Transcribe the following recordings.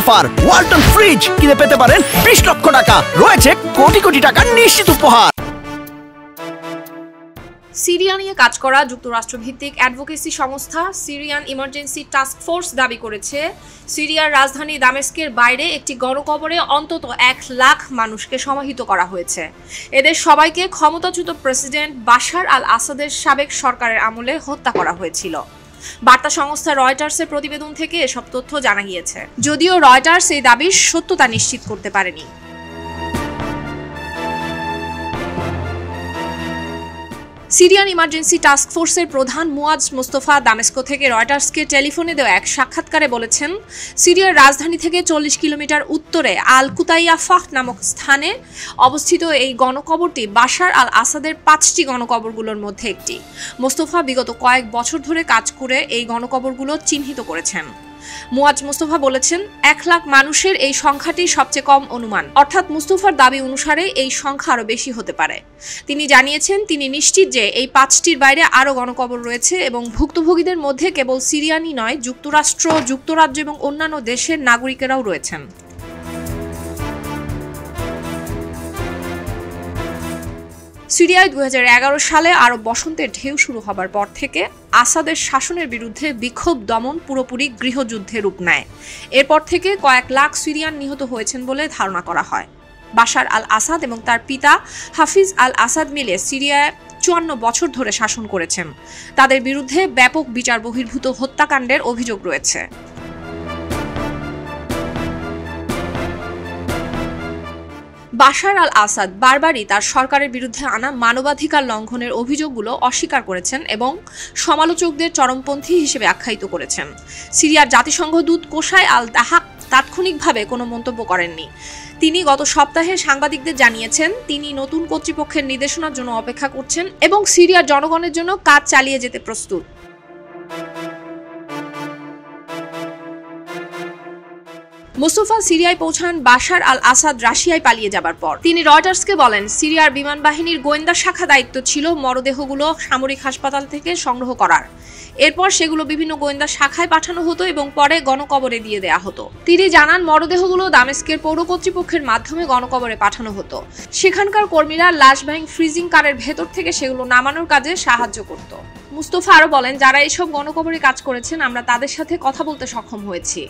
Offer. Walton fridge কিনে পেতে পারেন 20 লক্ষ টাকা। রয়েছে কোটি কোটি টাকার নিশ্চিত উপহার। সিরিয়া নিয়ে কাজ করা যুক্তরাষ্ট্রভিত্তিক অ্যাডভোকেসি সংস্থা সিরিয়ান ইমার্জেন্সি টাস্ক ফোর্স দাবি করেছে, সিরিয়ার রাজধানী দামেস্কের বাইরে একটি গণকবরে অন্তত 1 লাখ মানুষকে সমাহিত করা হয়েছে। এদের সবাইকে ক্ষমতাচ্যুত প্রেসিডেন্ট বাশার আল আসাদের সাবেক সরকারের আমলে হত্যা করা হয়েছিল। বার্তা সংস্থা রয়টার্সের প্রতিবেদন থেকে এসব তথ্য জানা গিয়েছে, যদিও রয়টার্স এই দাবির সত্যতা নিশ্চিত করতে পারেনি। সিরিয়ান ইমার্জেন্সি টাস্ক ফোর্সের প্রধান মুয়াজ মোস্তফা দামেস্ক থেকে রয়টার্সকে টেলিফোনে দেওয়া এক সাক্ষাৎকারে বলেছেন, সিরিয়ার রাজধানী থেকে 40 কিলোমিটার উত্তরে আল কুতাইয়া ফাহ নামক স্থানে অবস্থিত এই গণকবরটি বাশার আল আসাদের 5টি গণকবরগুলোর মধ্যে একটি। মোস্তফা বিগত কয়েক বছর ধরে কাজ করে এই গণকবরগুলো চিহ্নিত করেছেন। মুয়াজ মোস্তফা বলেছেন, 1 লাখ মানুষের এই সংখ্যাটি সবচেয়ে কম অনুমান, অর্থাৎ মুস্তফার দাবি অনুসারে এই সংখ্যা আরও বেশি হতে পারে। তিনি জানিয়েছেন, তিনি নিশ্চিত যে এই 5টির বাইরে আরও গণকবর রয়েছে এবং ভুক্তভোগীদের মধ্যে কেবল সিরিয়ানই নয়, যুক্তরাষ্ট্র, যুক্তরাজ্য এবং অন্যান্য দেশের নাগরিকেরাও রয়েছেন। সিরিয়ায় 2011 সালে আরব বসন্তের ঢেউ শুরু হবার পর থেকে আসাদের শাসনের বিরুদ্ধে বিক্ষোভ দমন পুরোপুরি গৃহযুদ্ধে রূপ নেয়। এরপর থেকে কয়েক লাখ সিরিয়ান নিহত হয়েছেন বলে ধারণা করা হয়। বাশার আল আসাদ এবং তার পিতা হাফিজ আল আসাদ মিলে সিরিয়ায় 54 বছর ধরে শাসন করেছেন। তাদের বিরুদ্ধে ব্যাপক বিচার বহির্ভূত হত্যাকাণ্ডের অভিযোগ রয়েছে। বাশার আল আসাদ বারবারই তার সরকারের বিরুদ্ধে আনা মানবাধিকার লঙ্ঘনের অভিযোগগুলো অস্বীকার করেছেন এবং সমালোচকদের চরমপন্থী হিসেবে আখ্যায়িত করেছেন। সিরিয়ার জাতিসংঘ দূত কোসাই আল দাহাক তাৎক্ষণিকভাবে কোনো মন্তব্য করেননি। তিনি গত সপ্তাহে সাংবাদিকদের জানিয়েছেন, তিনি নতুন কর্তৃপক্ষের নির্দেশনার জন্য অপেক্ষা করছেন এবং সিরিয়ার জনগণের জন্য কাজ চালিয়ে যেতে প্রস্তুত। মোস্তফা সিরিয়ায় পৌঁছান বাশার আল আসাদ রাশিয়ায় পালিয়ে যাবার পর। তিনি রয়টার্সকে বলেন, সিরিয়ার বিমান বাহিনীর গোয়েন্দা শাখা দায়িত্ব ছিল মরদেহগুলো সামরিক হাসপাতাল থেকে সংগ্রহ করার। এরপর সেগুলো বিভিন্ন গোয়েন্দা শাখায় পাঠানো হতো এবং পরে গণকবরে দিয়ে দেয়া হতো। তিনি জানান, মরদেহগুলো দামেস্কের পৌর কর্তৃপক্ষের মাধ্যমে গণকবরে পাঠানো হতো। সেখানকার কর্মীরা লাশবাহী ফ্রিজিং কারের ভেতর থেকে সেগুলো নামানোর কাজে সাহায্য করত। মুস্তফা আরও বলেন, যারা এসব গণকবরে কাজ করেছেন আমরা তাদের সাথে কথা বলতে সক্ষম হয়েছি।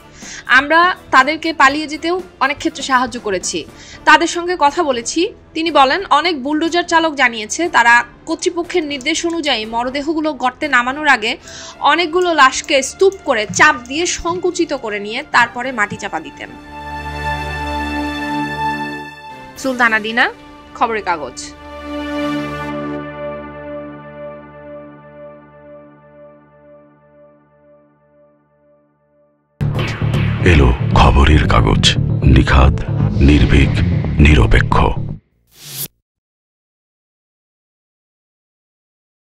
আমরা তাদেরকে পালিয়ে যেতেও অনেক ক্ষেত্রে সাহায্য করেছি, তাদের সঙ্গে কথা বলেছি। তিনি বলেন, অনেক বুলডোজার চালক জানিয়েছে তারা কর্তৃপক্ষের নির্দেশ অনুযায়ী মরদেহগুলো গর্তে নামানোর আগে অনেকগুলো লাশকে স্তূপ করে চাপ দিয়ে সংকুচিত করে নিয়ে তারপরে মাটি চাপা দিতেন। সুলতানা দিনা, খবরের কাগজ। এলো খবরের কাগজ, নিখাত, নির্ভীক, নিরপেক্ষ।